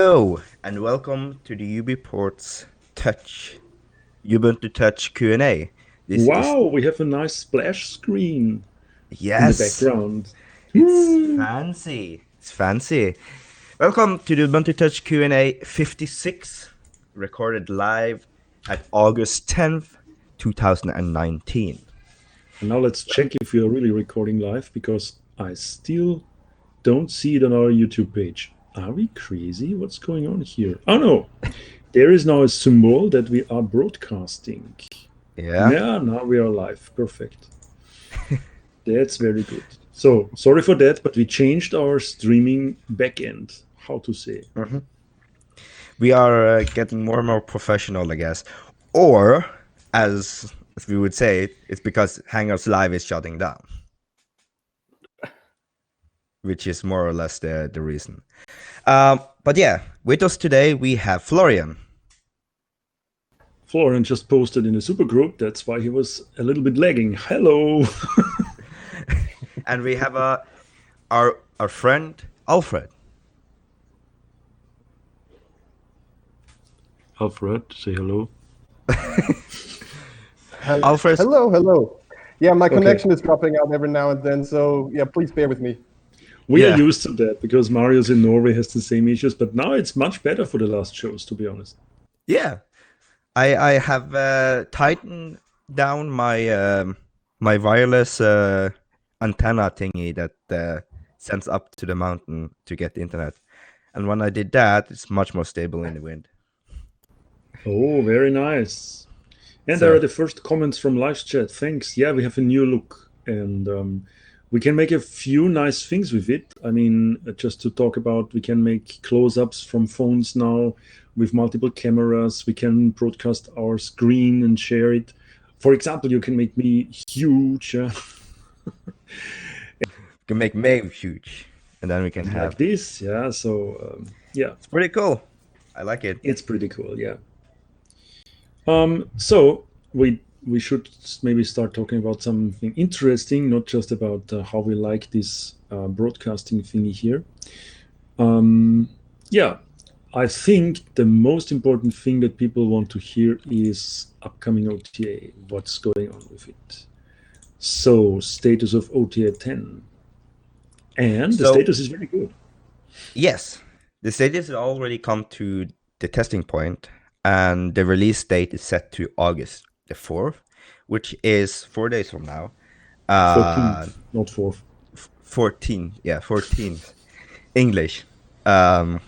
Hello and welcome to the UBports Touch Ubuntu Touch Q&A. This is Wow, we have a nice splash screen in the yes, background. it's Woo! fancy. It's fancy. Welcome to the Ubuntu Touch Q&A 56, recorded live at August 10th, 2019. And now let's check if we are really recording live because I still don't see it on our YouTube page. Are we crazy? What's going on here? Oh no, there is now a symbol that we are broadcasting. Yeah. Yeah, now we are live. Perfect. That's very good. So sorry for that, but we changed our streaming backend. How to say? Mhm. We are getting more and more professional, I guess. Or, as we would say, it's because Hangouts Live is shutting down, which is more or less the reason. But yeah, with us today we have Florian. Florian just posted in the supergroup. That's why he was a little bit lagging. Hello. And we have our friend Alfred. Alfred, say hello. Alfred, Hello, hello. Yeah, my Okay. connection is dropping out every now and then, so yeah, please bear with me. We are yeah, used to that because Marius in Norway has the same issues, but now it's much better for the last shows, to be honest. yeah. I have tightened down my wireless antenna thingy that sends up to the mountain to get the internet, and when I did that, it's much more stable in the wind. Oh, very nice. And there So are the first comments from live chat. Thanks. Yeah, we have a new look and we can make a few nice things with it. I mean, just to talk about, we can make close ups from phones now with multiple cameras. We can broadcast our screen and share it. For example, you can make me huge. we can make May huge, and then we can Like have. this. Yeah. So, yeah, It's pretty cool. I like it. it's pretty cool. Yeah. So we should maybe start talking about something interesting, not just about how we like this broadcasting thingy here. Yeah, I think the most important thing that people want to hear is upcoming OTA. What's going on with it? So status of OTA 10, and the So status is very good. yes, the stages have already come to the testing point, and the release date is set to August the 4th, which is 4 days from now. 14th, not 4th. 14, yeah, 14th English. Um,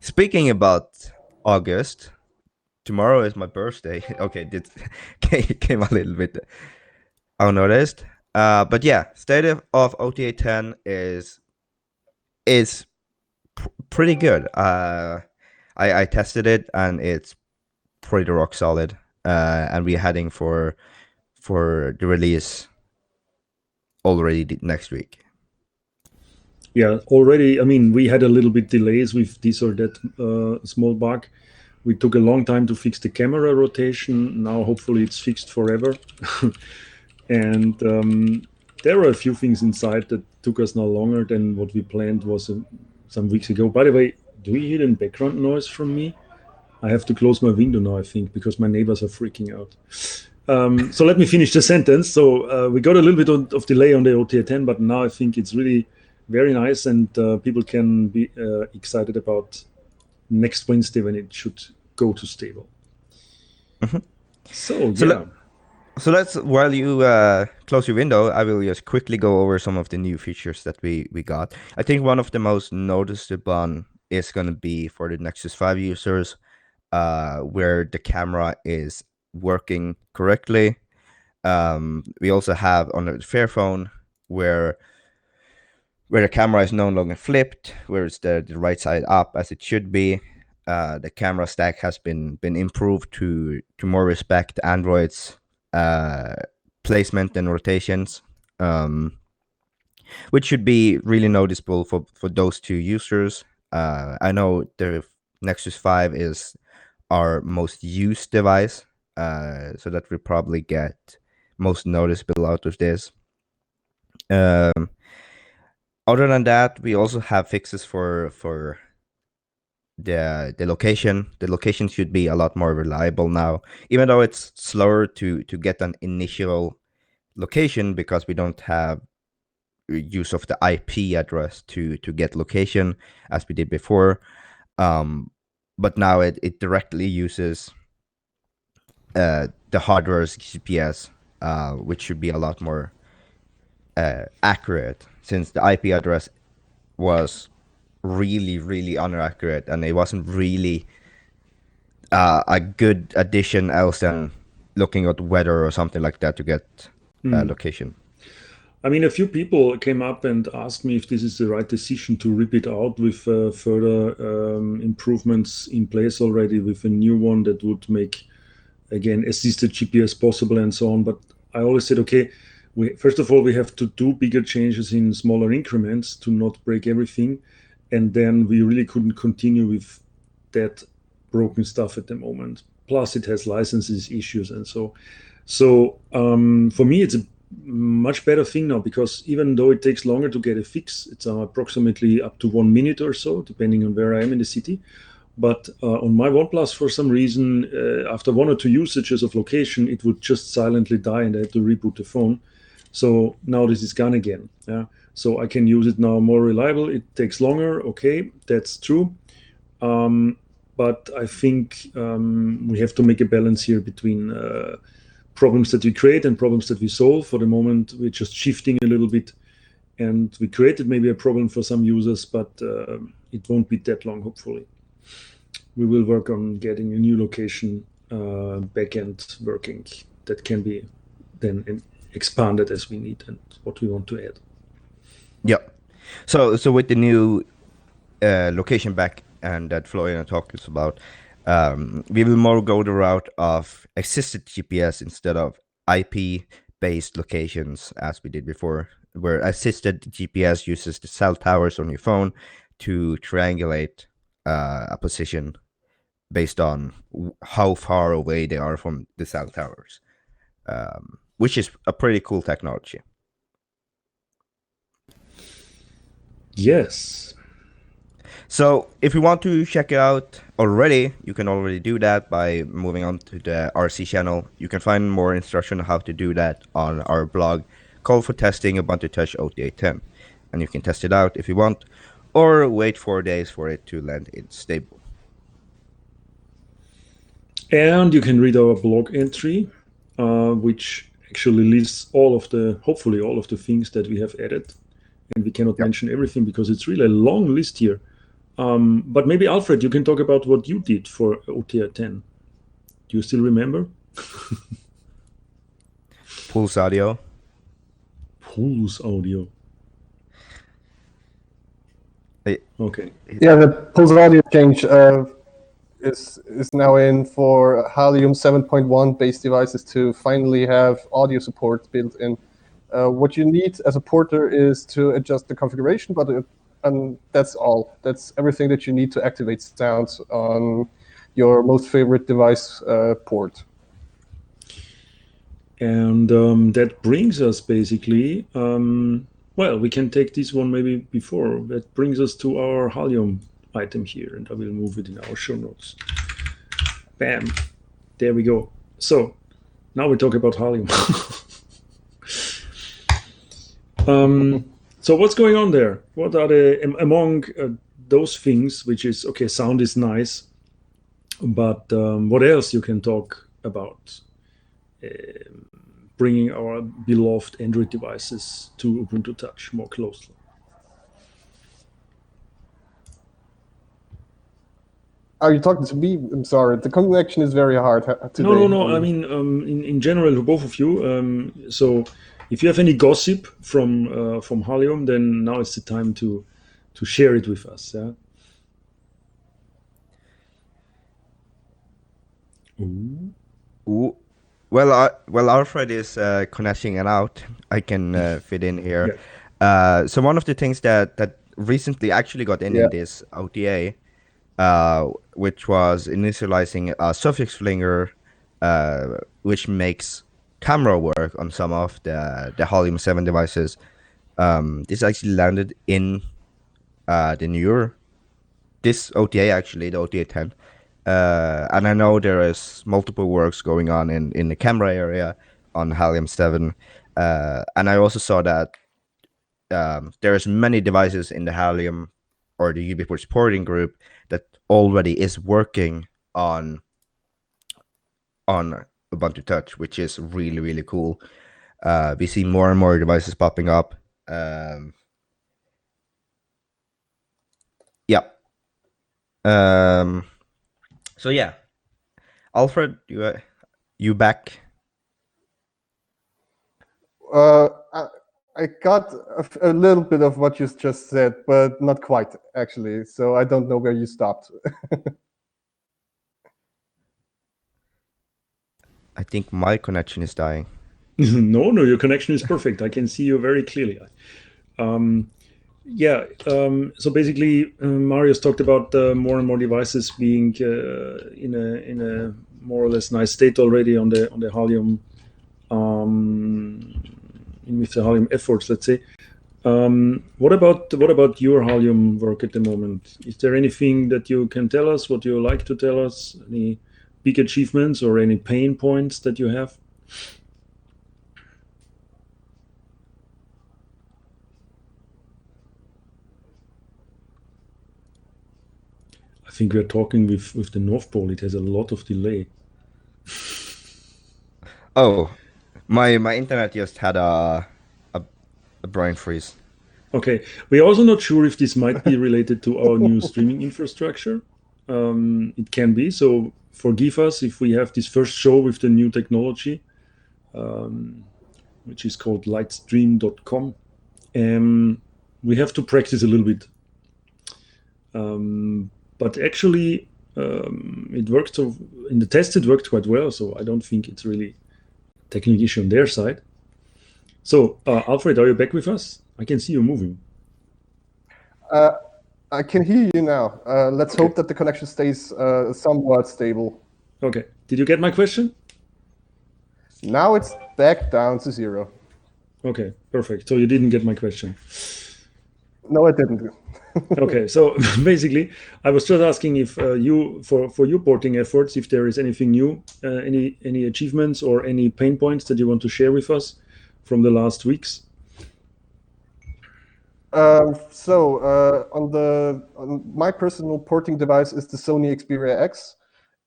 Speaking about August, tomorrow is my birthday. Okay, this came a little bit unnoticed. But yeah, state of OTA 10 is pretty good. I tested it and it's pretty rock solid. And we're heading for the release already next week. Yeah, already. I mean, we had a little bit delays with this or that small bug. We took a long time to fix the camera rotation. Now, hopefully, it's fixed forever. And there are a few things inside that took us now longer than what we planned was some weeks ago. By the way, do you hear any background noise from me? I have to close my window now, I think, because my neighbors are freaking out. So let me finish the sentence. So we got a little bit of delay on the OTA 10, but now I think it's really very nice, and people can be excited about next Wednesday when it should go to stable. Mhm. So So yeah, So let's, while you close your window, I will just quickly go over some of the new features that we got. I think one of the most noticeable is going to be for the Nexus 5 users, where the camera is working correctly. We also have on the Fairphone where the camera is no longer flipped, where it's the right side up as it should be. The camera stack has been improved to more respect Android's uh, placement and rotations, which should be really noticeable for those two users. I know the Nexus 5 is our most used device, so that we probably get most noticeable out of this. Um, Other than that, we also have fixes for the location. The location should be a lot more reliable now, even though it's slower to get an initial location because we don't have use of the IP address to get location as we did before. But now it directly uses the hardware's GPS, which should be a lot more accurate, since the IP address was really, really inaccurate, and it wasn't really a good addition else than looking at weather or something like that to get location. I mean, a few people came up and asked me if this is the right decision to rip it out with further improvements in place already with a new one that would make, again, assisted GPS possible and so on. But I always said, okay, first of all, we have to do bigger changes in smaller increments to not break everything. And then we really couldn't continue with that broken stuff at the moment. Plus, it has licenses issues and so. So for me, it's a much better thing now, because even though it takes longer to get a fix, it's approximately up to 1 minute or so, depending on where I am in the city. But on my OnePlus, for some reason, after 1 or 2 usages of location, it would just silently die and I had to reboot the phone. So now this is gone again. Yeah. So I can use it now more reliable. It takes longer. Okay, that's true. But I think we have to make a balance here between problems that we create and problems that we solve. For the moment, we're just shifting a little bit, and we created maybe a problem for some users, but it won't be that long, hopefully. We will work on getting a new location backend working that can be then expanded as we need and what we want to add. Yep. So with the new location back and that Florian talks about, we will more go the route of assisted GPS instead of IP-based locations as we did before, where assisted GPS uses the cell towers on your phone to triangulate a position based on how far away they are from the cell towers, which is a pretty cool technology. Yes. So if you want to check it out already, you can already do that by moving on to the RC channel. You can find more instruction on how to do that on our blog, Call for Testing Ubuntu Touch OTA 10. And you can test it out if you want, or wait 4 days for it to land in stable. And you can read our blog entry, which actually lists hopefully all of the things that we have added. And we cannot mention everything because it's really a long list here. But maybe Alfred, you can talk about what you did for OTA 10. Do you still remember? Pulse audio. Pulse audio. Okay. Yeah, the pulse audio change is now in for Halium 7.1 based devices to finally have audio support built in. What you need as a porter is to adjust the configuration, and that's all. That's everything that you need to activate sounds on your most favorite device port. And that brings us basically, well, we can take this one maybe before. That brings us to our Halium item here, and I will move it in our show notes. Bam. There we go. So now we talk about Halium. So what's going on there? What are among those things, which is, okay, sound is nice, but what else you can talk about? Bringing our beloved Android devices to Ubuntu Touch more closely. Are you talking to me? I'm sorry. The connection is very hard today. No. I mean, in general, to both of you. So if you have any gossip from Halium, then now is the time to share it with us. Yeah. Ooh. Well, Alfred is connecting it out. I can fit in here. Yeah. So one of the things that recently actually got in this OTA, which was initializing a suffix flinger, which makes camera work on some of the Halium 7 devices. This actually landed in the newer this OTA actually, the OTA 10. And I know there is multiple works going on in the camera area on Halium 7. And I also saw that there's many devices in the Halium or the UBports porting group that already is working on Ubuntu Touch, which is really, really cool. We see more and more devices popping up. Yeah. So yeah, Alfred, you back? I got a little bit of what you just said, but not quite, actually. So I don't know where you stopped. I think my connection is dying. No, your connection is perfect. I can see you very clearly. So basically, Marius talked about more and more devices being in a more or less nice state already on the Halium, with the Halium efforts, let's say. What about your Halium work at the moment? Is there anything that you can tell us? What you like to tell us? Any big achievements or any pain points that you have? I think we're talking with the North Pole. It has a lot of delay. Oh, my internet just had a brain freeze. Okay, we're also not sure if this might be related to our new streaming infrastructure. It can be, so forgive us if we have this first show with the new technology, which is called lightstream.com. We have to practice a little bit. But actually, it worked. So in the test, it worked quite well. So I don't think it's really a technical issue on their side. So Alfred, are you back with us? I can see you moving. I can hear you now. Let's hope that the connection stays somewhat stable. Okay. Did you get my question? Now it's back down to 0. Okay, perfect. So you didn't get my question. No, I didn't. Okay, so basically, I was just asking if you, for your porting efforts, if there is anything new, any achievements or any pain points that you want to share with us from the last weeks. On my personal porting device is the Sony Xperia X,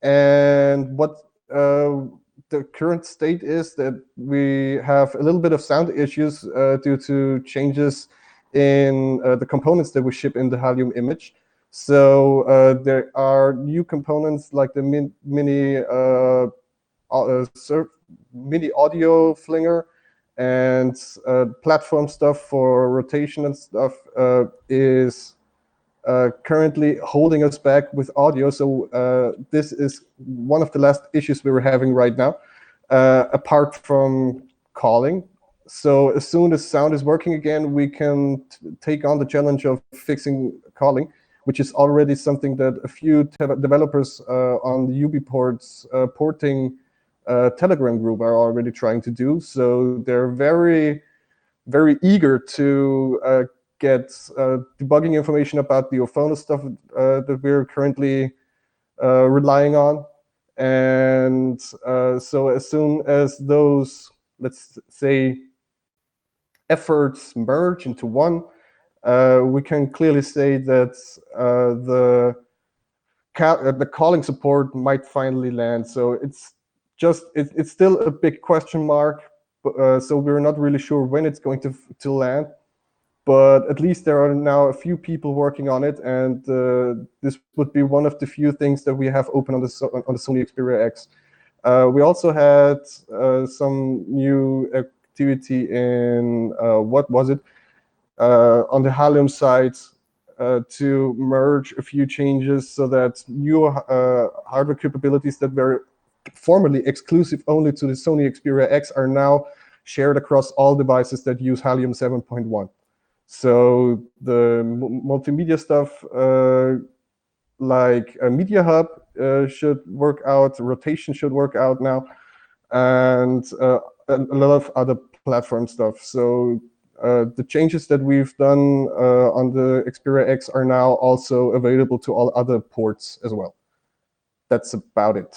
and what the current state is that we have a little bit of sound issues due to changes in the components that we ship in the Halium image. So there are new components like the mini audio flinger and platform stuff for rotation and stuff is currently holding us back with audio. So this is one of the last issues we were having right now, apart from calling. So as soon as sound is working again, we can take on the challenge of fixing calling, which is already something that a few developers on the UBports porting Telegram group are already trying to do. So they're very, very eager to get debugging information about the Ophono stuff that we're currently relying on. And so as soon as those, let's say, efforts merge into one, we can clearly say that the calling support might finally land. So it's still a big question mark. So we're not really sure when it's going to land. But at least there are now a few people working on it, and this would be one of the few things that we have open on the Sony Xperia X. We also had some new activity in what was it on the Halium side to merge a few changes so that new hardware capabilities that were formerly exclusive only to the Sony Xperia X are now shared across all devices that use Halium 7.1. So the multimedia stuff like a Media Hub should work out, rotation should work out now, and a lot of other platform stuff. So The changes that we've done on the Xperia X are now also available to all other ports as well. That's about it.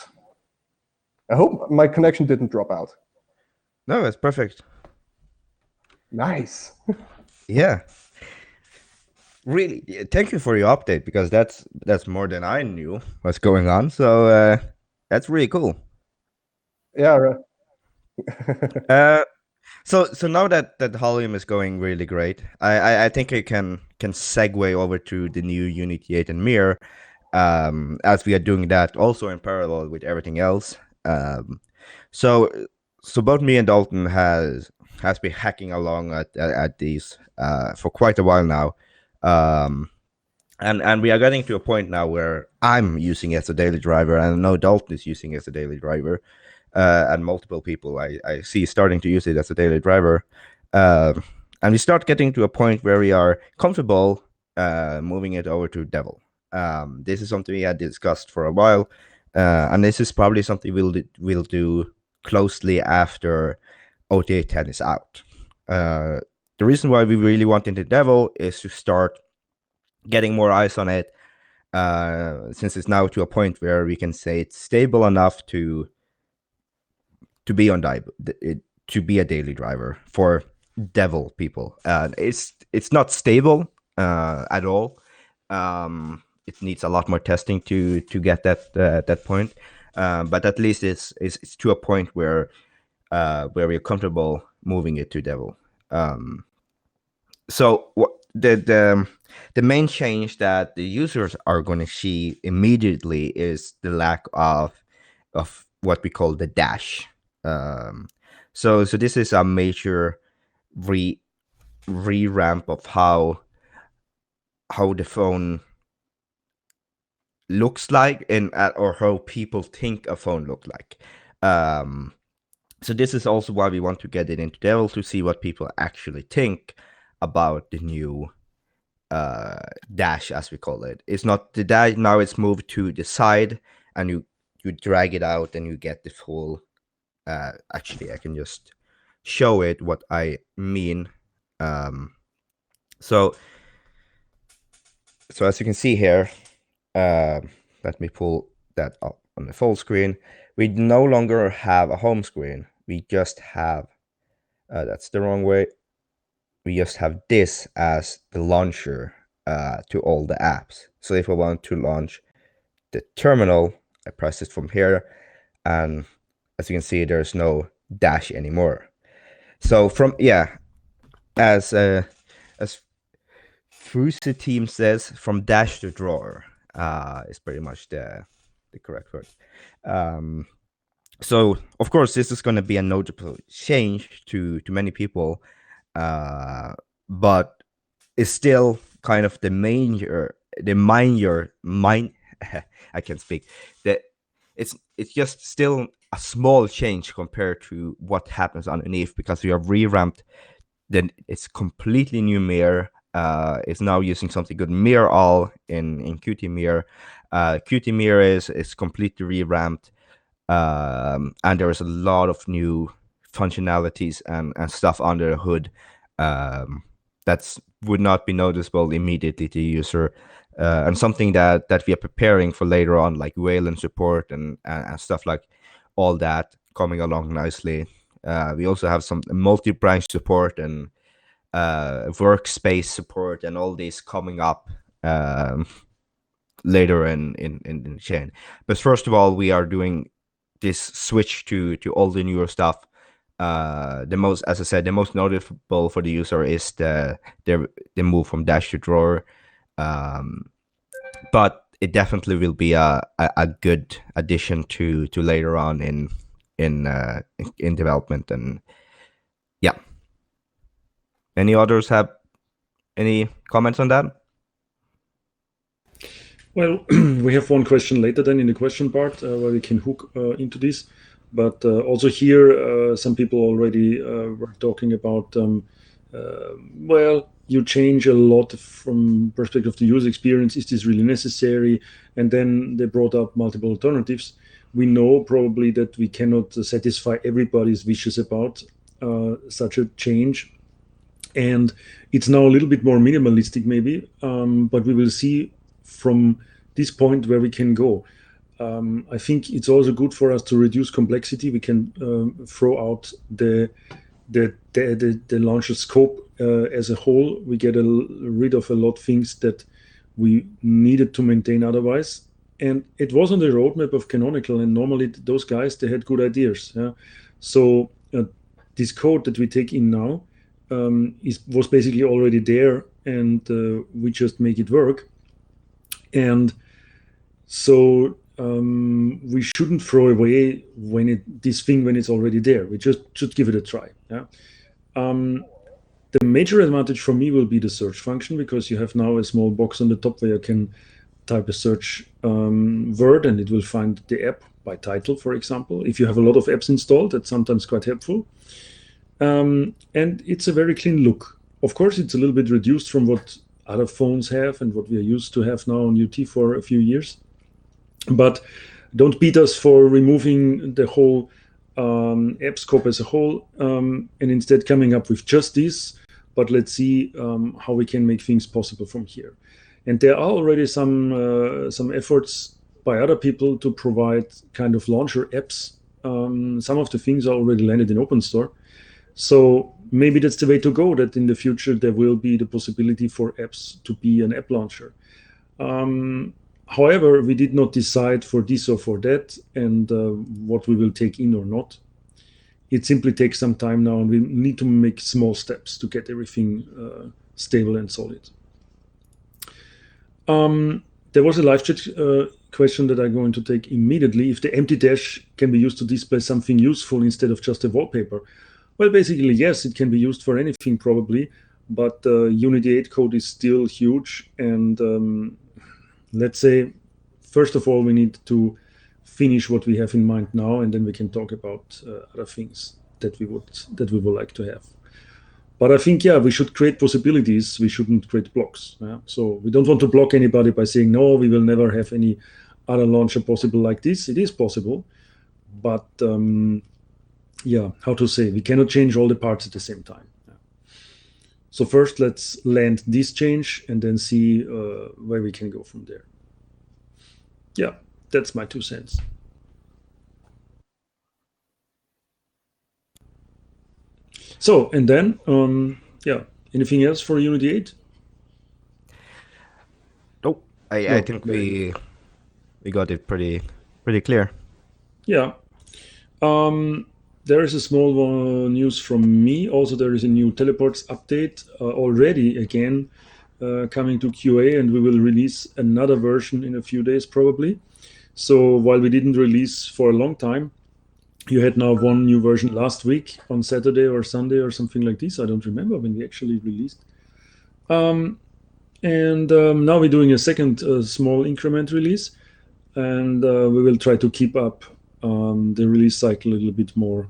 I hope my connection didn't drop out. No, that's perfect. Nice. Yeah. Really, thank you for your update, because that's more than I knew what's going on. So that's really cool. Yeah. So now that Holium is going really great, I think I can segue over to the new Unity 8 and Mir, as we are doing that also in parallel with everything else. So both me and Dalton has been hacking along at these for quite a while now. And we are getting to a point now where I'm using it as a daily driver, and I know Dalton is using it as a daily driver, and multiple people I see starting to use it as a daily driver. And we start getting to a point where we are comfortable moving it over to Devil. This is something we had discussed for a while, and this is probably something we'll do closely after OTA 10 is out. The reason why we really want into Devil is to start getting more eyes on it, since it's now to a point where we can say it's stable enough to be on to be a daily driver for Devil people. It's not stable at all. It needs a lot more testing to get that point, but at least it's to a point where we're comfortable moving it to Devil. So the main change that the users are going to see immediately is the lack of what we call the dash. So this is a major re-ramp of how the phone looks like, or how people think a phone looks like. So this is also why we want to get it into Devil, to see what people actually think about the new dash, as we call it. It's not the dash now; it's moved to the side, and you drag it out, and you get the full. Actually, I can just show it what I mean. So as you can see here, let me pull that up on the full screen. We no longer have a home screen. We just have, that's the wrong way. We just have this as the launcher to all the apps. So if I want to launch the terminal, I press it from here, and as you can see, there's no dash anymore. So as Fruity Team says, from dash to drawer is pretty much the correct word. So of course, this is going to be a notable change to many people, but it's still kind of the I can't speak. It's just still a small change compared to what happens underneath, because we have revamped. Then it's completely new mirror. It's now using something called Mirror All in Qt Mirror. Qt Mirror is completely revamped, and there's a lot of new functionalities and stuff under the hood that would not be noticeable immediately to the user, and something that we are preparing for later on, like Wayland support and stuff like all that coming along nicely. We also have some multi-branch support and workspace support and all these coming up later in the chain. But first of all, we are doing this switch to all the newer stuff. As I said, the most noticeable for the user is the move from dash to drawer. But it definitely will be a good addition to later on in development. And yeah, any others have any comments on that? Well, we have one question later then in the question part where we can hook into this. But also here, some people already were talking about, well, you change a lot from perspective of the user experience. Is this really necessary? And then they brought up multiple alternatives. We know probably that we cannot satisfy everybody's wishes about such a change. And it's now a little bit more minimalistic maybe, but we will see from this point where we can go. I think it's also good for us to reduce complexity. We can throw out the launcher scope as a whole. We get rid of a lot of things that we needed to maintain otherwise. And it was on the roadmap of Canonical, and normally those guys, they had good ideas. Yeah? So this code that we take in now was basically already there, and we just make it work. And so we shouldn't throw away this thing when it's already there. We just should give it a try. Yeah? The major advantage for me will be the search function, because you have now a small box on the top where you can type a search word and it will find the app by title, for example. If you have a lot of apps installed, that's sometimes quite helpful. And it's a very clean look. Of course, it's a little bit reduced from what other phones have and what we are used to have now on UT for a few years. But don't beat us for removing the whole app scope as a whole, and instead coming up with just this. But let's see how we can make things possible from here. And there are already some efforts by other people to provide kind of launcher apps. Some of the things are already landed in OpenStore. So maybe that's the way to go, that in the future there will be the possibility for apps to be an app launcher. However, we did not decide for this or for that, and what we will take in or not. It simply takes some time now, and we need to make small steps to get everything stable and solid. There was a live chat question that I'm going to take immediately. If the empty dash can be used to display something useful instead of just a wallpaper. Well, basically, yes, it can be used for anything probably, but Unity 8 code is still huge. And let's say, first of all, we need to finish what we have in mind now, and then we can talk about other things that we would like to have. But I think, yeah, we should create possibilities. We shouldn't create blocks. Yeah? So we don't want to block anybody by saying, no, we will never have any other launcher possible like this. It is possible, but yeah, how to say, we cannot change all the parts at the same time. Yeah. So first, let's land this change and then see where we can go from there. Yeah, that's my 2 cents. So, and then, yeah, anything else for Unity 8? Nope. I think we got it pretty clear. Yeah. There is a small news from me. Also, there is a new teleports update already again coming to QA, and we will release another version in a few days probably. So while we didn't release for a long time, you had now one new version last week on Saturday or Sunday or something like this. I don't remember when we actually released. And now we're doing a second small increment release, and we will try to keep up the release cycle a little bit more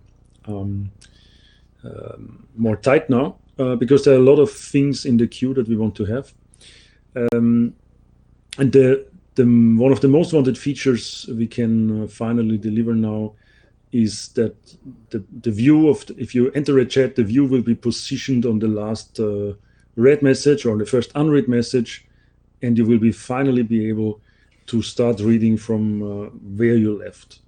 tight now, because there are a lot of things in the queue that we want to have. And one of the most wanted features we can finally deliver now is that the view of, if you enter a chat, the view will be positioned on the last read message or the first unread message, and you will finally be able to start reading from where you left.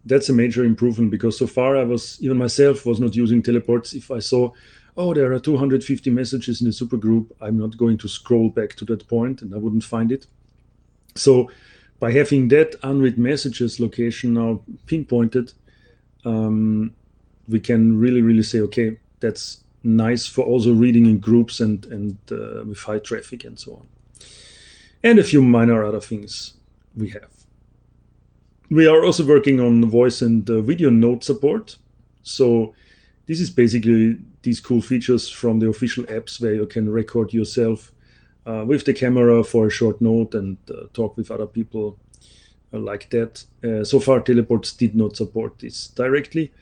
That's a major improvement, because so far even myself was not using teleports. If I saw, oh, there are 250 messages in the supergroup, I'm not going to scroll back to that point and I wouldn't find it. So by having that unread messages location now pinpointed, we can really say, okay, that's nice for also reading in groups and with high traffic and so on. And a few minor other things we have. We are also working on voice and video note support. So this is basically these cool features from the official apps where you can record yourself with the camera for a short note and talk with other people like that. So far, teleports did not support this directly.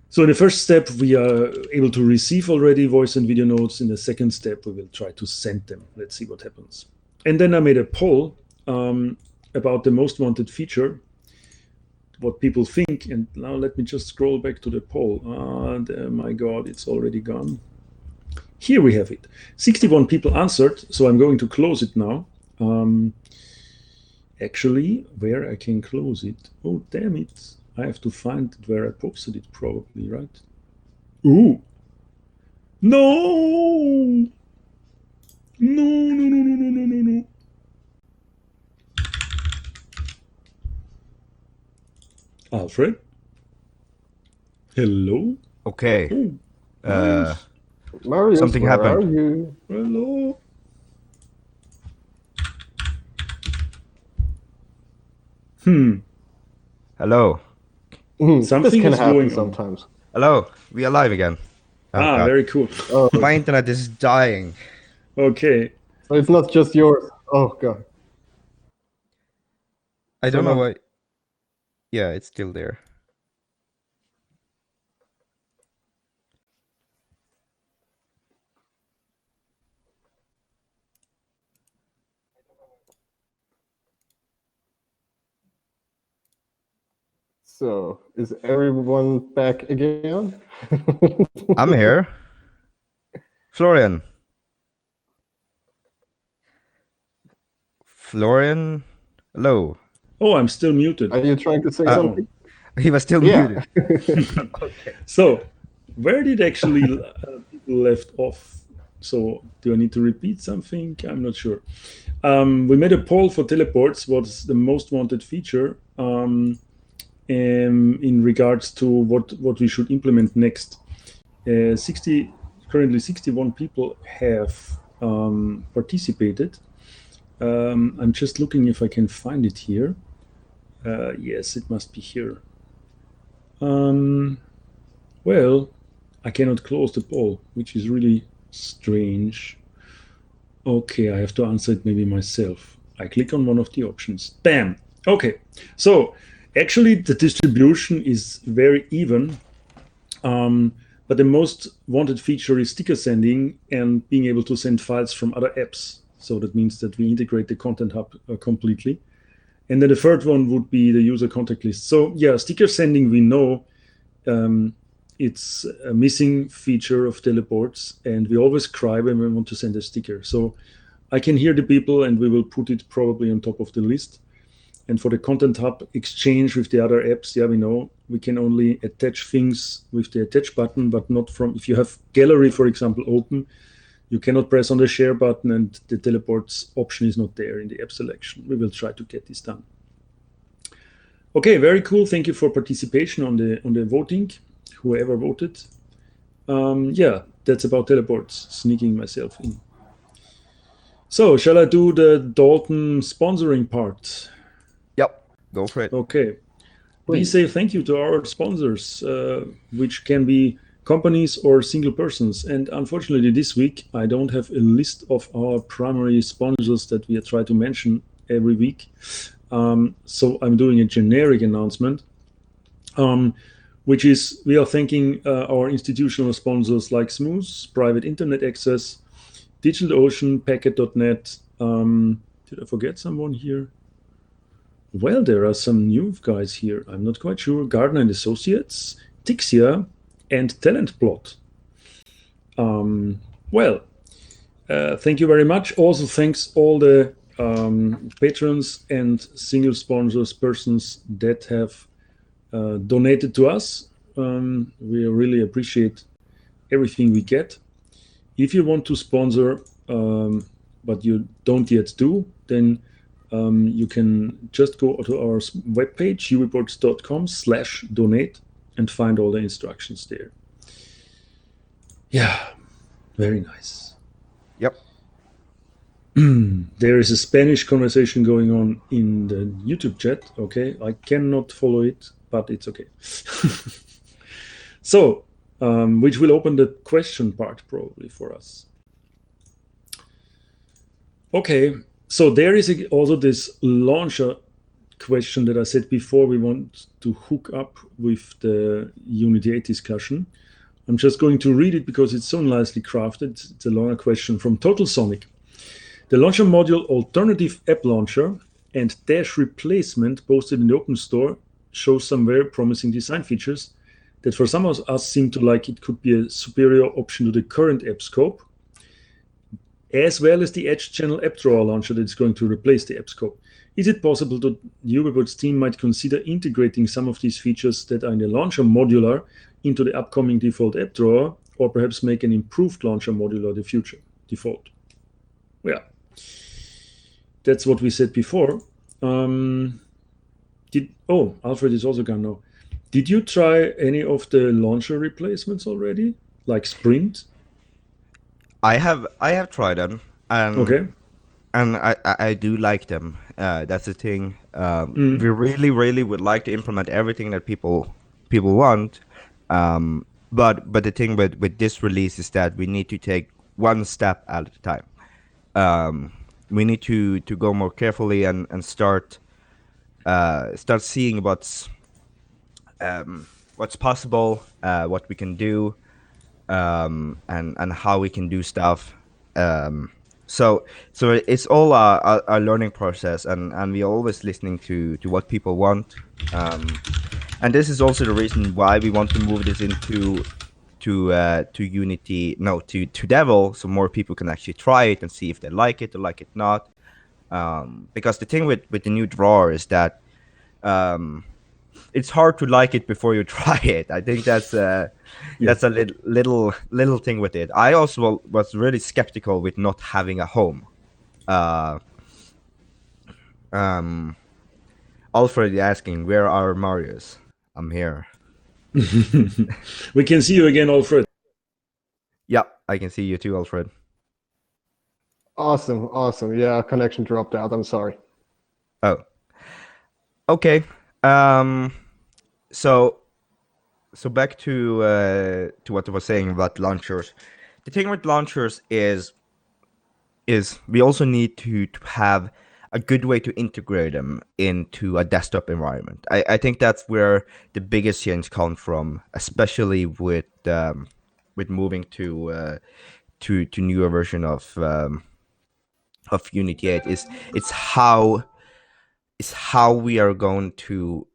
So in the first step, we are able to receive already voice and video notes. In the second step, we will try to send them. Let's see what happens. And then I made a poll about the most wanted feature. what people think. And now let me just scroll back to the poll. And my God, it's already gone. Here we have it. 61 people answered, so I'm going to close it now. Actually, where I can close it? Oh, damn it. I have to find it where I posted it probably, right? Ooh. No! No, no, no, no, no, no, no, no. Alfred? Hello? Okay. Oh, nice. Marius, Something where happened. are you? Hello? Hello. This Something can is happen going on. sometimes. Hello. We are live again. Oh, God. Very cool. Oh, My internet is dying. Okay. so it's not just yours. Oh god. I So don't know now- why. Yeah, it's still there. So is everyone back again? I'm here. Florian. Florian? Hello. Oh, I'm still muted. Are you trying to say Oh. something? He was still Yeah. muted. So, where did actually people left off? So, do I need to repeat something? I'm not sure. We made a poll for teleports. What's the most wanted feature in regards to what we should implement next? Currently 61 people have participated. I'm just looking if I can find it here. Yes, it must be here. Well, I cannot close the poll, which is really strange. Okay, I have to answer it maybe myself. I click on one of the options. Bam! Okay, so actually the distribution is very even, but the most wanted feature is sticker sending and being able to send files from other apps. So that means that we integrate the Content Hub completely. And then the third one would be the user contact list. So yeah, sticker sending, we know it's a missing feature of teleports, and we always cry when we want to send a sticker. So I can hear the people, and we will put it probably on top of the list. And for the Content Hub exchange with the other apps, yeah, we know we can only attach things with the attach button, but not from, if you have gallery, for example, open, you cannot press on the share button and the teleports option is not there in the app selection. We will try to get this done. Okay, very cool. Thank you for participation on the voting, whoever voted. Yeah, that's about teleports, sneaking myself in. So, shall I do the Dalton sponsoring part? Yep. Go for it. Okay. We say thank you to our sponsors, which can be companies or single persons. And unfortunately, this week, I don't have a list of our primary sponsors that we try to mention every week. So I'm doing a generic announcement, which is we are thanking our institutional sponsors like Smooth, Private Internet Access, DigitalOcean, Packet.net. Did I forget someone here? Well, there are some new guys here. I'm not quite sure. Gardner and Associates, Tixia, and Talentplot. Thank you very much. Also, thanks all the patrons and single sponsors, persons that have donated to us. We really appreciate everything we get. If you want to sponsor, but you don't yet do, then you can just go to our webpage, ubiports.com/donate, and find all the instructions there. Yeah, very nice. Yep. There is a Spanish conversation going on in the YouTube chat. Okay, I cannot follow it, but it's okay. So, which will open the question part probably for us. Okay, so there is also this launcher question that I said before we want to hook up with the Unity 8 discussion. I'm just going to read it because it's so nicely crafted. It's a longer question from Total Sonic. The launcher module alternative app launcher and dash replacement posted in the open store shows some very promising design features that for some of us seem to like it could be a superior option to the current app scope, as well as the Edge Channel app drawer launcher that is going to replace the app scope. Is it possible that the UBports team might consider integrating some of these features that are in the launcher modular into the upcoming default app drawer, or perhaps make an improved launcher modular the future default? Yeah, that's what we said before. Alfred is also gone now. Did you try any of the launcher replacements already, like Sprint? I have tried them, and Okay. I do like them. That's the thing. We really would like to implement everything that people want. But the thing with this release is that we need to take one step at a time. We need to go more carefully and start seeing what's possible, what we can do, and how we can do stuff. So it's all a learning process, and we're always listening to what people want. And this is also the reason why we want to move this into Unity, no, to Devil, so more people can actually try it and see if they like it or like it not. Because the thing with the new drawer is that it's hard to like it before you try it. I think that's a little thing with it. I also was really skeptical with not having a home. Alfred asking, where are Marius? I'm here. We can see you again, Alfred. Yeah, I can see you too, Alfred. Awesome. Yeah, connection dropped out. I'm sorry. Oh. Okay. So back to what I was saying about launchers. The thing with launchers is we also need to have a good way to integrate them into a desktop environment. I think that's where the biggest change comes from, especially with moving to newer version of Unity 8. It's how we are going to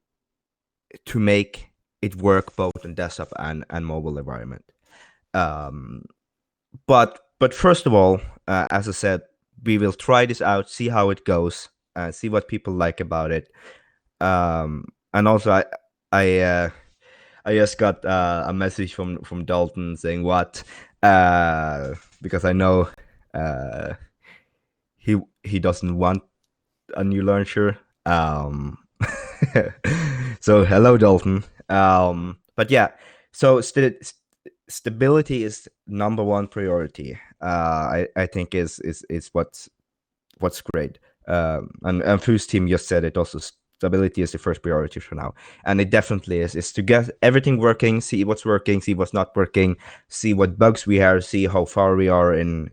make it work both in desktop and mobile environment. But first of all, as I said, we will try this out, see how it goes, see what people like about it. And also, I just got a message from Dalton saying what, because I know he doesn't want a new launcher. So hello, Dalton. But yeah, so stability is number one priority. I think is what's great. And Fu's team just said it also. Stability is the first priority for now, and it definitely is to get everything working, see what's working, see what's not working, see what bugs we have, see how far we are in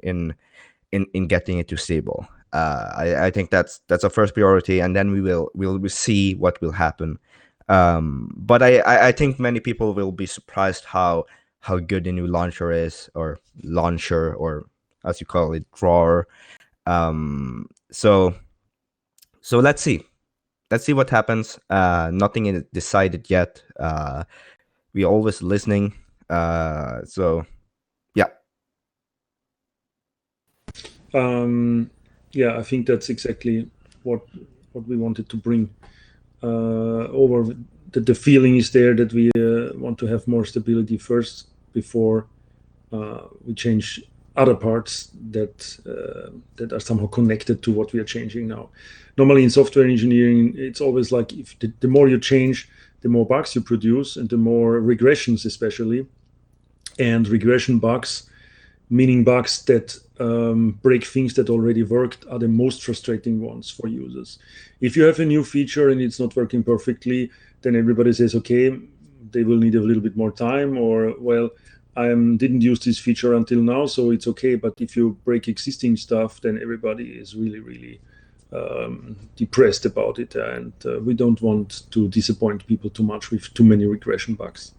getting it to stable. I think that's our first priority, and then we'll see what will happen. But I think many people will be surprised how good the new launcher is, or as you call it, drawer. So let's see what happens. Nothing is decided yet. We're always listening. So yeah. Yeah, I think that's exactly what we wanted to bring over. That the feeling is there that we want to have more stability first before we change other parts that are somehow connected to what we are changing now. Normally in software engineering, it's always like if the more you change, the more bugs you produce, and the more regressions, especially. And regression bugs, meaning bugs that break things that already worked, are the most frustrating ones for users. If you have a new feature and it's not working perfectly, then everybody says, okay, they will need a little bit more time, or, well, I didn't use this feature until now, so it's okay. But if you break existing stuff, then everybody is really depressed about it, and we don't want to disappoint people too much with too many regression bugs.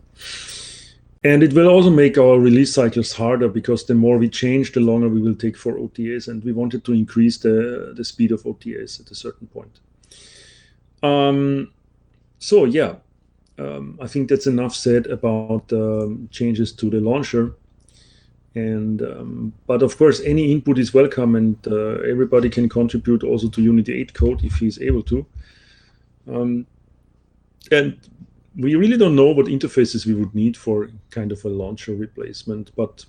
And it will also make our release cycles harder, because the more we change, the longer we will take for OTAs, and we wanted to increase the speed of OTAs at a certain point. So yeah, I think that's enough said about changes to the launcher. And but of course, any input is welcome, and everybody can contribute also to Unity 8 code if he's able to. And we really don't know what interfaces we would need for kind of a launcher replacement, but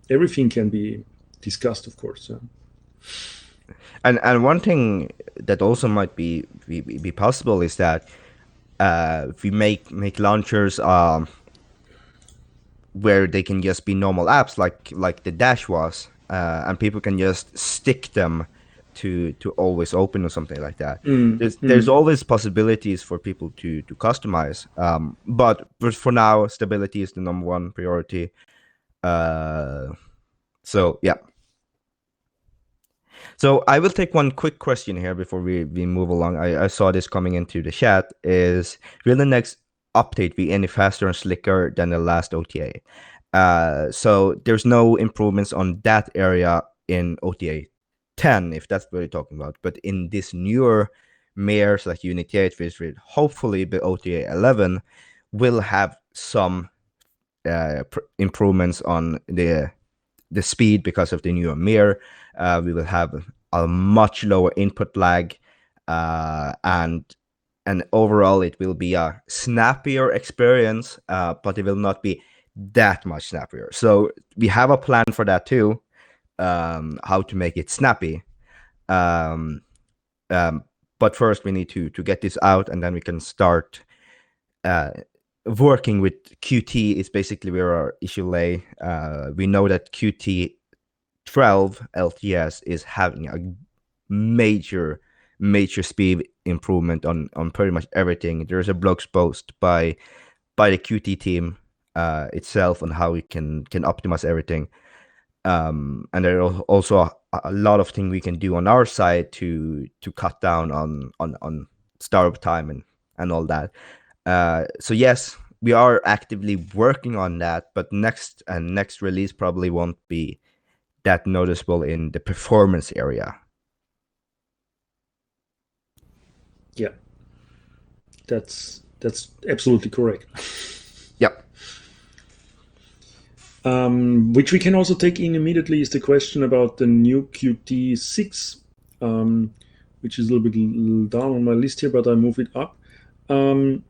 everything can be discussed, of course. And one thing that also might be possible is that we make launchers where they can just be normal apps like the Dash was, and people can just stick them to always open or something like that. There's always possibilities for people to customize, but for now, stability is the number one priority. So yeah. So I will take one quick question here before we move along. I saw this coming into the chat. Will the next update be any faster and slicker than the last OTA? So there's no improvements on that area in OTA 10, if that's what you're talking about. But in this newer mirrors like Unity 8, which hopefully the OTA 11 will have some improvements on the speed because of the newer mirror. We will have a much lower input lag, and overall it will be a snappier experience, but it will not be that much snappier. So we have a plan for that too, how to make it snappy. But first we need to get this out, and then we can start working with Qt. Is basically where our issue lay. We know that Qt 12 LTS is having a major speed improvement on pretty much everything. There's a blog post by the Qt team itself on how we can optimize everything. And there are also a lot of things we can do on our side to cut down on startup time and all that. So yes, we are actively working on that, but next release probably won't be that noticeable in the performance area. Yeah, that's absolutely correct. Yep. Which we can also take in immediately is the question about the new Qt 6, which is a little bit down on my list here, but I move it up. What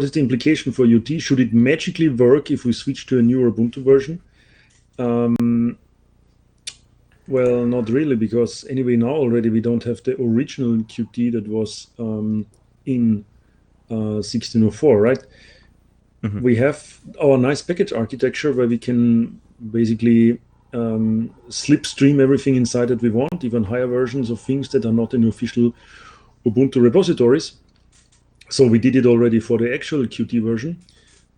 is the implication for UT? Should it magically work if we switch to a newer Ubuntu version? Well, not really, because anyway, now already we don't have the original Qt that was in 1604, right? Mm-hmm. We have our nice package architecture where we can basically slipstream everything inside that we want, even higher versions of things that are not in official Ubuntu repositories. So we did it already for the actual Qt version.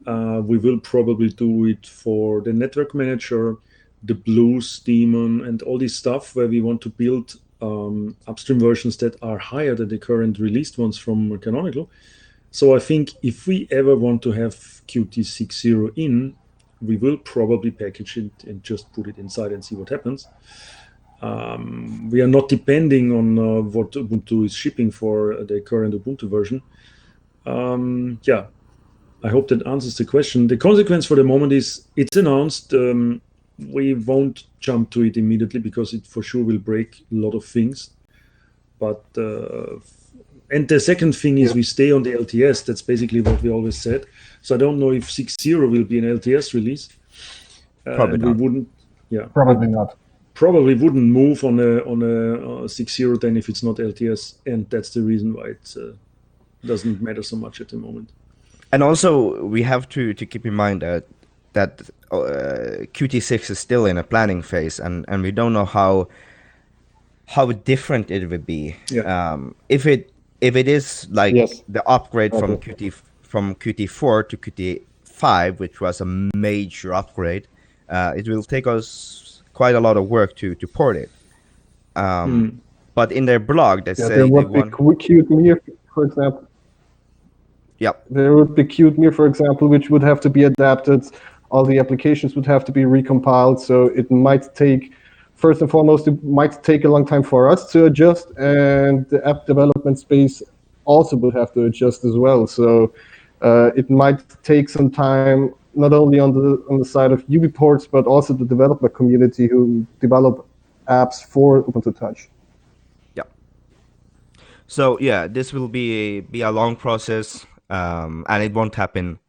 We will probably do it for the network manager, the Blues daemon, and all this stuff where we want to build upstream versions that are higher than the current released ones from Canonical. So I think if we ever want to have Qt 6.0 in, we will probably package it and just put it inside and see what happens. We are not depending on what Ubuntu is shipping for the current Ubuntu version. Yeah, I hope that answers the question. The consequence for the moment is it's announced. We won't jump to it immediately because it for sure will break a lot of things. But and the second thing is we stay on the LTS. That's basically what we always said. So I don't know if 6.0 will be an LTS release. Probably not. We wouldn't. Yeah. Probably not. Probably wouldn't move on a 6.0 then if it's not LTS, and that's the reason why it doesn't matter so much at the moment. And also, we have to keep in mind that Qt6 is still in a planning phase, and we don't know how different it would be. Yeah. If it is like the upgrade from Qt4 to Qt5, which was a major upgrade, it will take us quite a lot of work to port it. But in their blog, they say there would be Qt Mir, for example. Yep. There would be Qt Mir, for example, which would have to be adapted. All the applications would have to be recompiled. So it might take, first and foremost, it might take a long time for us to adjust, and the app development space also will have to adjust as well. So it might take some time, not only on the side of UBports, but also the developer community who develop apps for Ubuntu Touch. Yeah. So yeah, this will be a long process, and it won't happen.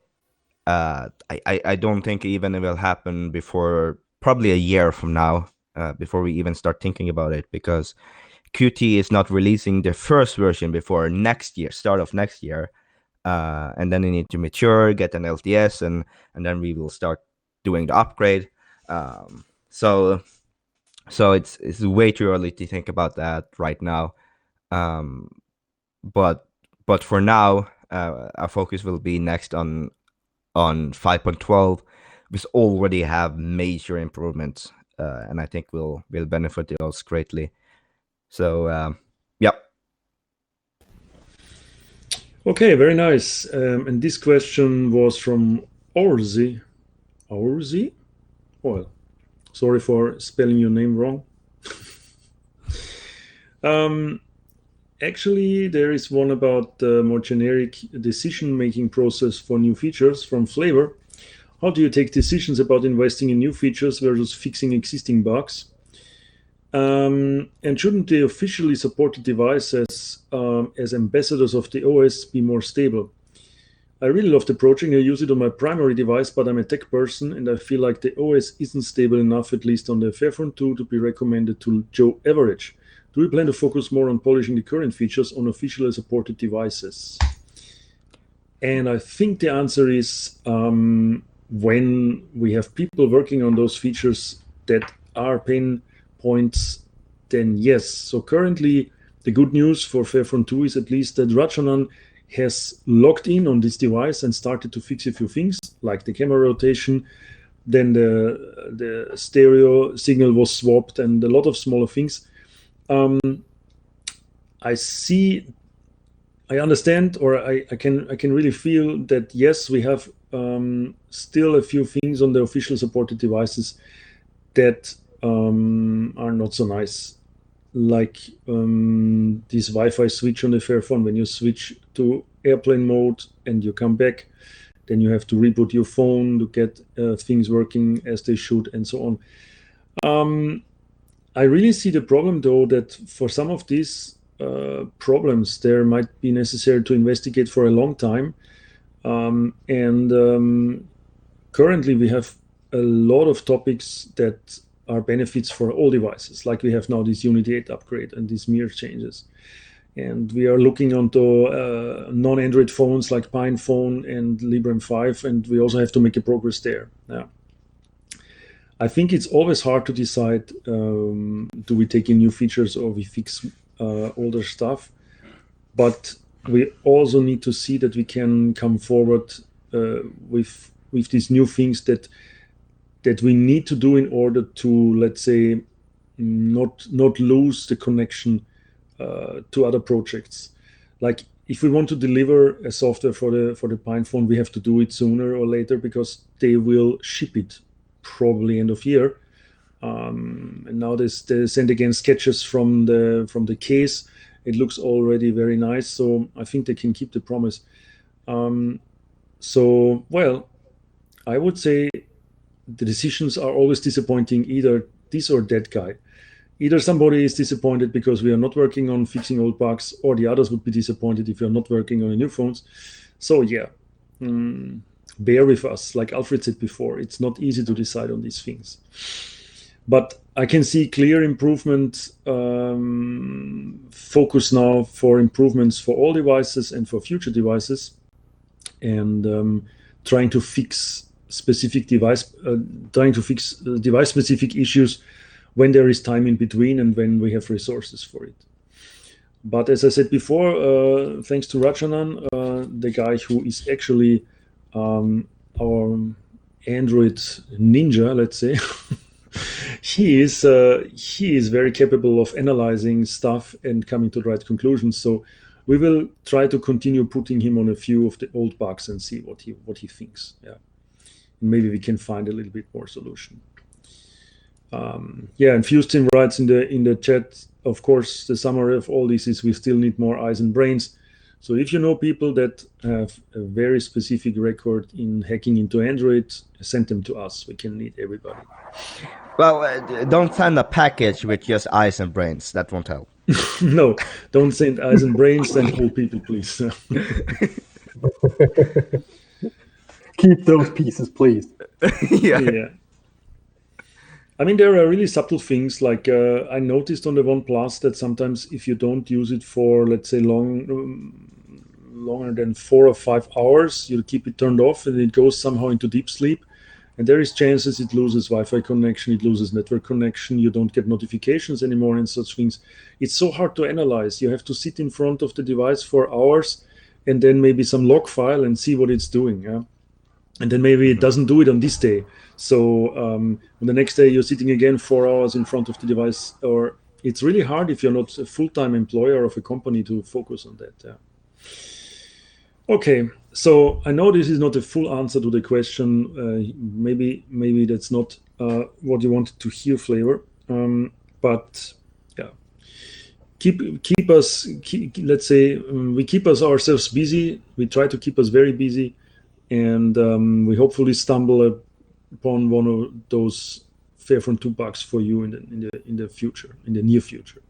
I don't think even it will happen before probably a year from now, before we even start thinking about it, because Qt is not releasing the first version before next year, start of next year, and then they need to mature, get an LTS, and then we will start doing the upgrade. So it's way too early to think about that right now. But for now, our focus will be next on 5.12, which already have major improvements, and I think will benefit us greatly. So yep. Okay, very nice. And this question was from Orzi. Orzi? Well, sorry for spelling your name wrong. Actually, there is one about the more generic decision-making process for new features from Flavor. How do you take decisions about investing in new features versus fixing existing bugs? And shouldn't the officially supported devices as ambassadors of the OS be more stable? I really love the project. I use it on my primary device, but I'm a tech person and I feel like the OS isn't stable enough, at least on the Fairphone 2, to be recommended to Joe Average. Do we plan to focus more on polishing the current features on officially supported devices? And I think the answer is when we have people working on those features that are pain points, then yes. So currently, the good news for Fairphone 2 is at least that Rajanan has logged in on this device and started to fix a few things, like the camera rotation. Then the stereo signal was swapped and a lot of smaller things. I understand, or I can really feel that yes, we have still a few things on the official supported devices that are not so nice, like this Wi-Fi switch on the Fairphone. When you switch to airplane mode and you come back, then you have to reboot your phone to get things working as they should, and so on. I really see the problem, though, that for some of these problems, there might be necessary to investigate for a long time. Currently, we have a lot of topics that are benefits for all devices, like we have now this Unity 8 upgrade and these mirror changes. And we are looking onto non-Android phones like Pine Phone and Librem 5, and we also have to make a progress there. Yeah. I think it's always hard to decide, do we take in new features or we fix older stuff? But we also need to see that we can come forward with these new things that we need to do in order to, let's say, not lose the connection to other projects. Like if we want to deliver a software for the Pine Phone, we have to do it sooner or later because they will ship it probably end of year. And now they send again sketches from the case. It looks already very nice, so I think they can keep the promise. So, well, I would say the decisions are always disappointing, either this or that guy. Either somebody is disappointed because we are not working on fixing old bugs, or the others would be disappointed if we are not working on the new phones. So yeah, bear with us. Like Alfred said before, it's not easy to decide on these things. But I can see clear improvement focus now for improvements for all devices and for future devices, and trying to fix device-specific issues when there is time in between and when we have resources for it. But as I said before, thanks to Rajanan, the guy who is actually our Android ninja, let's say, he is very capable of analyzing stuff and coming to the right conclusions. So we will try to continue putting him on a few of the old bugs and see what he thinks. Yeah, maybe we can find a little bit more solution. And Fustin writes in the chat, of course, the summary of all this is we still need more eyes and brains So if you know people that have a very specific record in hacking into Android, send them to us. We can need everybody. Well, don't send a package with just eyes and brains. That won't help. No, don't send eyes and brains, send all people, please. Keep those pieces, please. Yeah. Yeah. I mean, there are really subtle things like I noticed on the OnePlus that sometimes if you don't use it for, let's say, longer than 4 or 5 hours, you keep it turned off and it goes somehow into deep sleep. And there is chances it loses Wi-Fi connection, it loses network connection, you don't get notifications anymore and such things. It's so hard to analyze. You have to sit in front of the device for hours and then maybe some log file and see what it's doing. Yeah? And then maybe it doesn't do it on this day. So on the next day, you're sitting again 4 hours in front of the device, or it's really hard if you're not a full-time employer of a company to focus on that. Yeah. Okay, so I know this is not a full answer to the question. Maybe that's not what you wanted to hear, Flavor. But yeah, let's say we keep us ourselves busy. We try to keep us very busy, and we hopefully stumble upon one of those Fairphone 2 bugs for you in the future, in the near future.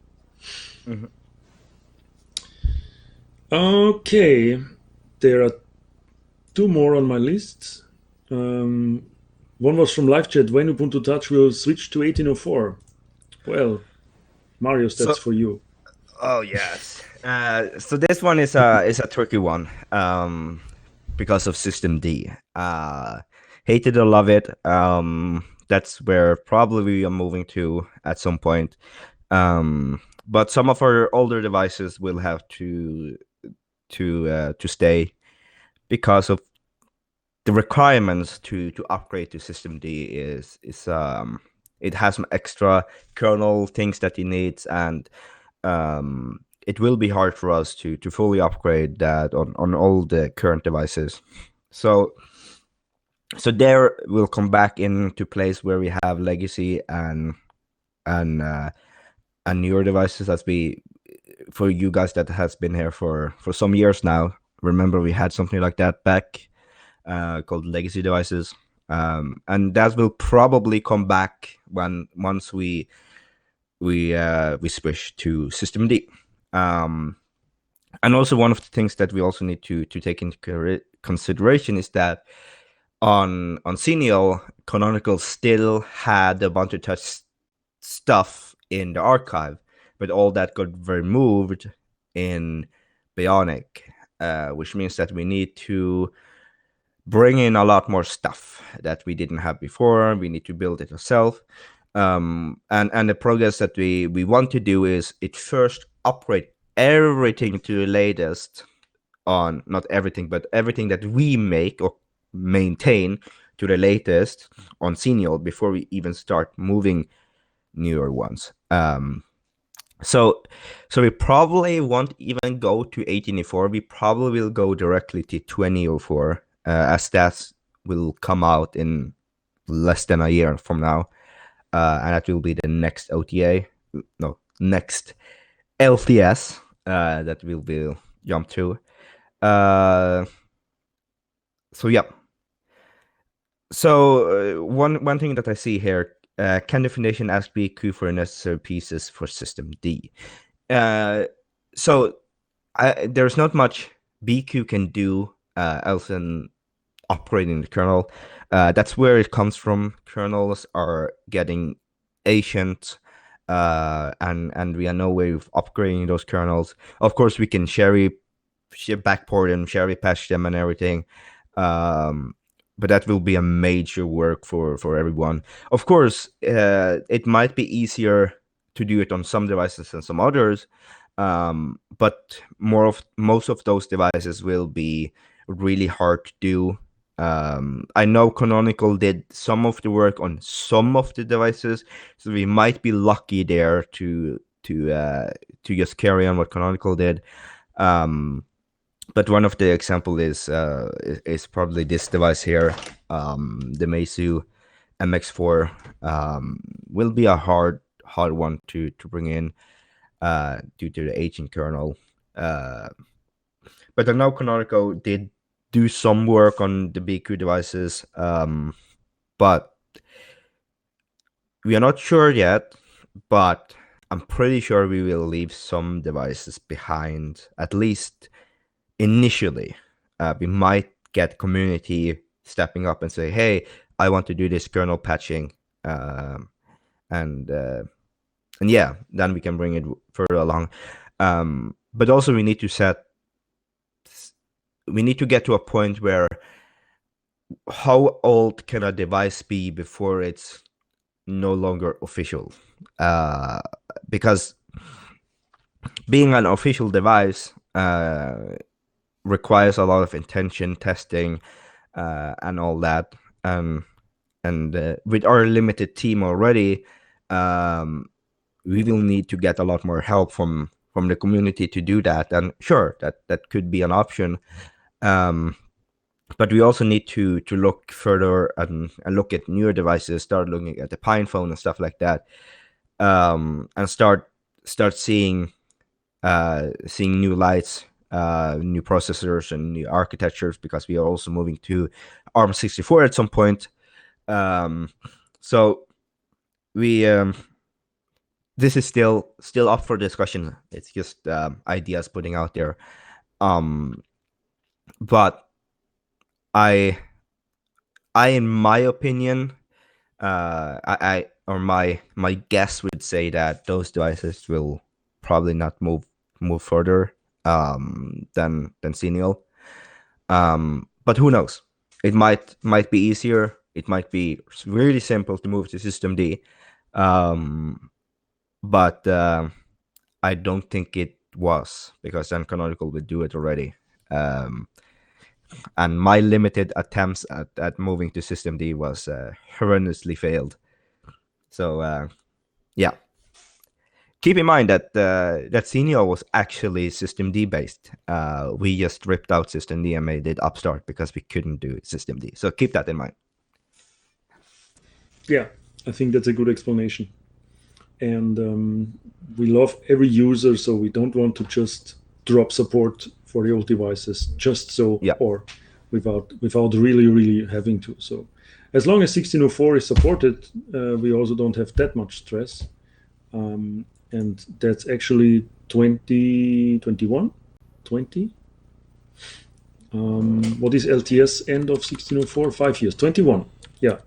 Mhm. Okay, there are two more on my list. One was from live chat. When Ubuntu Touch will switch to 1804? Well, Marius, that's So, for you. oh yes. So this one is a tricky one. Because of System D. Hate it or love it. That's where probably we are moving to at some point. But some of our older devices will have to stay because of the requirements to upgrade to System D is it has some extra kernel things that it needs, and it will be hard for us to fully upgrade that on all the current devices. So there we'll come back into place where we have legacy and newer devices as we for you guys that has been here for some years now. Remember we had something like that back called legacy devices, and that will probably come back once we switch to System D. And also one of the things that we also need to take into consideration is that on Xenial, Canonical still had a bunch of touch stuff in the archive, but all that got removed in Bionic, which means that we need to bring in a lot more stuff that we didn't have before. We need to build it ourselves. And the progress that we want to do is it first upgrade everything to the latest on not everything, but everything that we make or maintain to the latest on Xenial before we even start moving newer ones. So we probably won't even go to 1804. We probably will go directly to 2004, as that will come out in less than a year from now, and that will be the next OTA. No, next LTS that will jump to. So yeah. So one thing that I see here, can the foundation ask BQ for necessary pieces for System D? So there's not much BQ can do else than upgrading the kernel. That's where it comes from. Kernels are getting ancient, and we are no way of upgrading those kernels. Of course, we can backport them, cherry patch them, and everything. But that will be a major work for everyone. Of course, it might be easier to do it on some devices than some others, but most of those devices will be really hard to do. I know Canonical did some of the work on some of the devices, so we might be lucky there to just carry on what Canonical did. But one of the example is probably this device here, the Meizu MX4. Will be a hard one to bring in due to the aging kernel. But I know Canonical did do some work on the BQ devices, but we are not sure yet. But I'm pretty sure we will leave some devices behind, at least initially. We might get community stepping up and say, "Hey, I want to do this kernel patching," and yeah, then we can bring it further along. But also, we need to get to a point where how old can a device be before it's no longer official? Because being an official device requires a lot of intention testing and all that. And with our limited team already, we will need to get a lot more help from the community to do that. And sure, that could be an option. But we also need to look further and look at newer devices, start looking at the Pine phone and stuff like that, and start seeing new lights, new processors and new architectures, because we are also moving to ARM64 at some point. So we this is still up for discussion. It's just ideas putting out there. But I in my opinion, my guess would say that those devices will probably not move further than Xenial. But who knows? It might be easier. It might be really simple to move to System D. But I don't think it was, because then Canonical would do it already. And my limited attempts at moving to System D was horrendously failed. So yeah, keep in mind that Xenial was actually System D based. We just ripped out System D and made it Upstart because we couldn't do System D. So keep that in mind. Yeah, I think that's a good explanation. And we love every user, so we don't want to just drop support for the old devices just so, Yeah. or without really having to. So as long as 1604 is supported, we also don't have that much stress. And that's actually 2021, 20. What is LTS end of 1604? 5 years, 21. Yeah.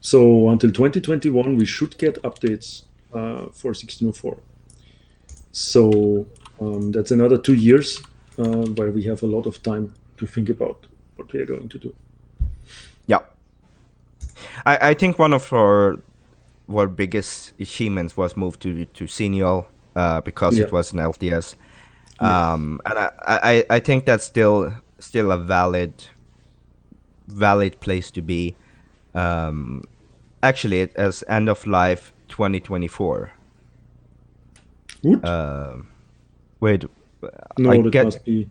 So until 2021, we should get updates for 1604. So that's another 2 years where we have a lot of time to think about what we are going to do. Yeah. I think one of our biggest achievements was moved to Xenial because it was an LTS. And I think that's still a valid place to be. Actually, it as end of life 2024. Good. Wait, No, that must be.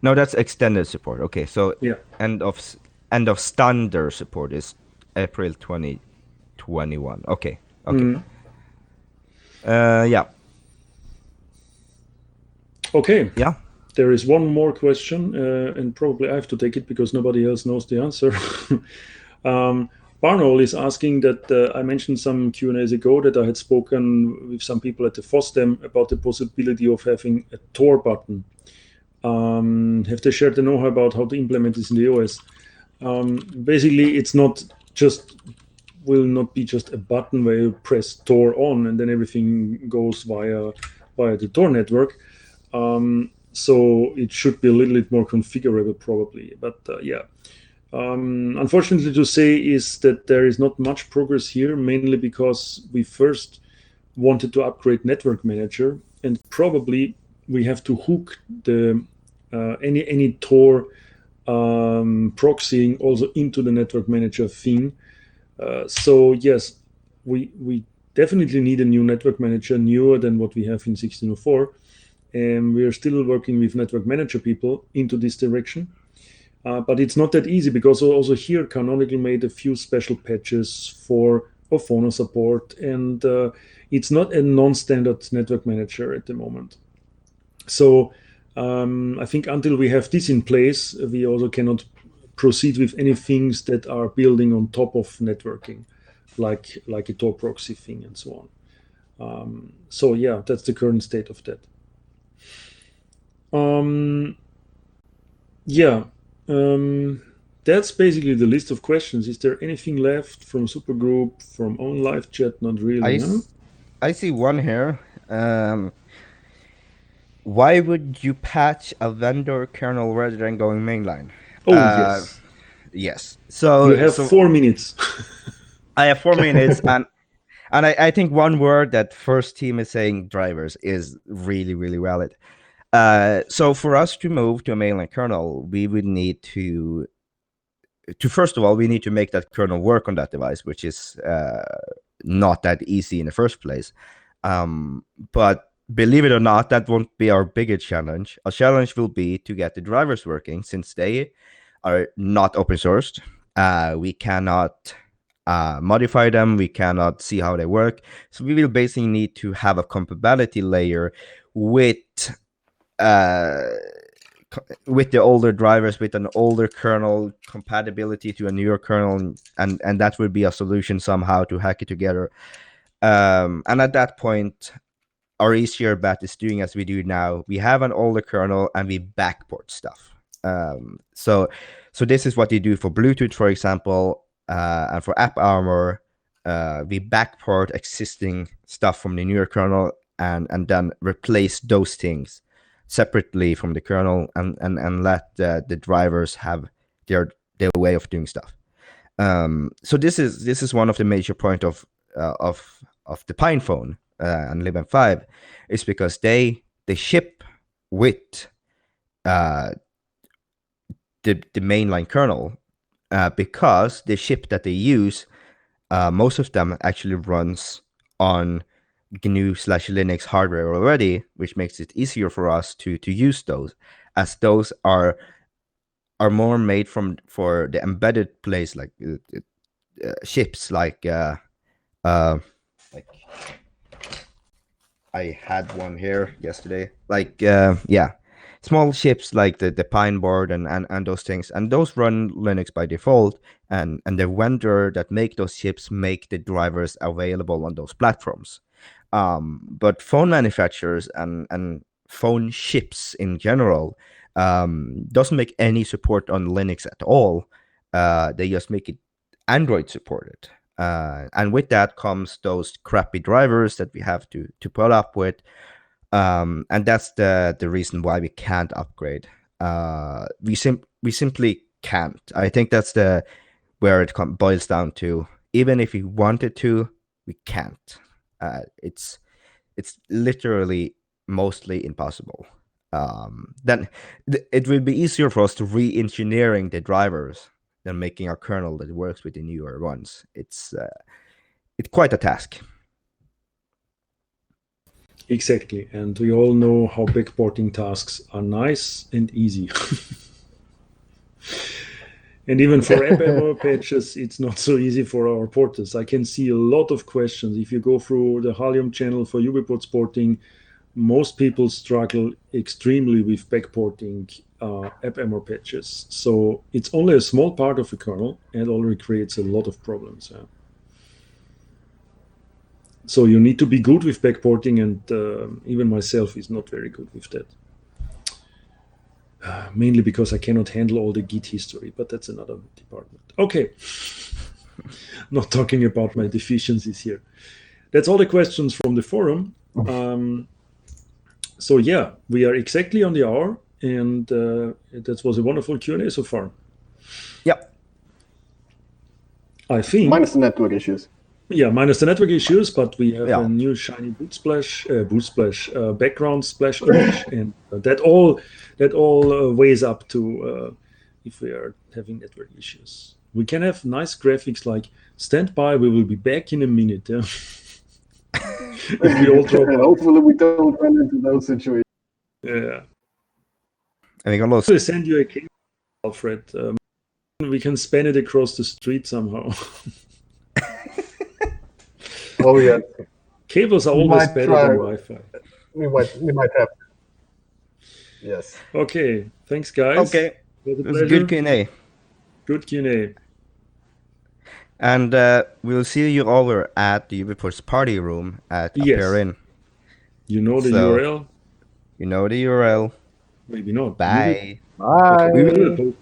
No, that's extended support. Okay, so Yeah. end of standard support is April 2021. Okay. Yeah. Okay. Yeah. There is one more question, and probably I have to take it because nobody else knows the answer. Barnol is asking that I mentioned some Q&As ago that I had spoken with some people at the FOSDEM about the possibility of having a Tor button. Have they shared the know-how about how to implement this in the OS? Basically, it's not just will not be just a button where you press Tor on and then everything goes via the Tor network. So it should be a little bit more configurable probably, but yeah. Unfortunately to say is that there is not much progress here, mainly because we first wanted to upgrade Network Manager, and probably we have to hook the any Tor proxying also into the Network Manager thing. So yes, we definitely need a new Network Manager, newer than what we have in 1604. And we are still working with Network Manager people into this direction. But it's not that easy because also here Canonical made a few special patches for phono support, and it's not a non-standard network manager at the moment. So I think until we have this in place, we also cannot proceed with any things that are building on top of networking, like a Tor proxy thing and so on. So yeah, that's the current state of that. Yeah, that's basically the list of questions. Is there anything left from Supergroup, from on live chat? Not really, huh? I see one here. Why would you patch a vendor kernel rather than going mainline? Oh, yes. Yes. You have 4 minutes. I have 4 minutes, and I think one word that first team is saying drivers is really, really valid. So for us to move to a mainline kernel, we would need to first of all, we need to make that kernel work on that device, which is not that easy in the first place. But believe it or not, that won't be our biggest challenge. Our challenge will be to get the drivers working, since they are not open sourced. We cannot modify them. We cannot see how they work. So we will basically need to have a compatibility layer with the older drivers, with an older kernel, compatibility to a newer kernel, and that would be a solution somehow to hack it together. And at that point, our easier bet is doing as we do now. We have an older kernel and we backport stuff. So this is what you do for Bluetooth, for example, and for AppArmor. We backport existing stuff from the newer kernel and then replace those things separately from the kernel, and let the drivers have their way of doing stuff. So this is one of the major point of the PinePhone and LibM5, is because they ship with the mainline kernel, because the chip that they use, most of them actually runs on GNU/Linux hardware already, which makes it easier for us to use those, as those are more made for the embedded place, like chips, like I had one here yesterday, like small chips like the Pine board and those things, and those run Linux by default, and the vendor that make those chips make the drivers available on those platforms. But phone manufacturers and phone chips in general doesn't make any support on Linux at all. They just make it Android supported. And with that comes those crappy drivers that we have to put up with. And that's the reason why we can't upgrade. We simply can't. I think that's where it boils down to. Even if we wanted to, we can't. It's literally mostly impossible. Then it will be easier for us to re-engineering the drivers than making a kernel that works with the newer ones. It's quite a task. Exactly, and we all know how backporting tasks are nice and easy. And even for AppArmor patches, it's not so easy for our porters. I can see a lot of questions. If you go through the Halium channel for UBports porting, most people struggle extremely with backporting AppArmor patches. So it's only a small part of the kernel and already creates a lot of problems. So you need to be good with backporting, and even myself is not very good with that. Mainly because I cannot handle all the Git history, but that's another department. Okay, not talking about my deficiencies here. That's all the questions from the forum. So yeah, we are exactly on the hour, and that was a wonderful Q&A so far. Yep. I think minus the network issues. Yeah, minus the network issues, but we have Yeah. a new shiny background splash image, and that all weighs up to if we are having network issues. We can have nice graphics like "Stand by, we will be back in a minute." Yeah. If we all drop out. Hopefully we don't run into those situations. Yeah. I think almost. I'll send you a cable, Alfred. We can span it across the street somehow. Oh yeah, Cables are We always might better try. than Wi-Fi. we might have. Yes. Okay, thanks, guys. Okay, It was a it was a pleasure. good Q&A. Good Q&A. And we'll see you over at the UBports party room at Yes. Appearin. You know the So- URL? You know the URL. Maybe not. Bye. Bye. Okay, we will post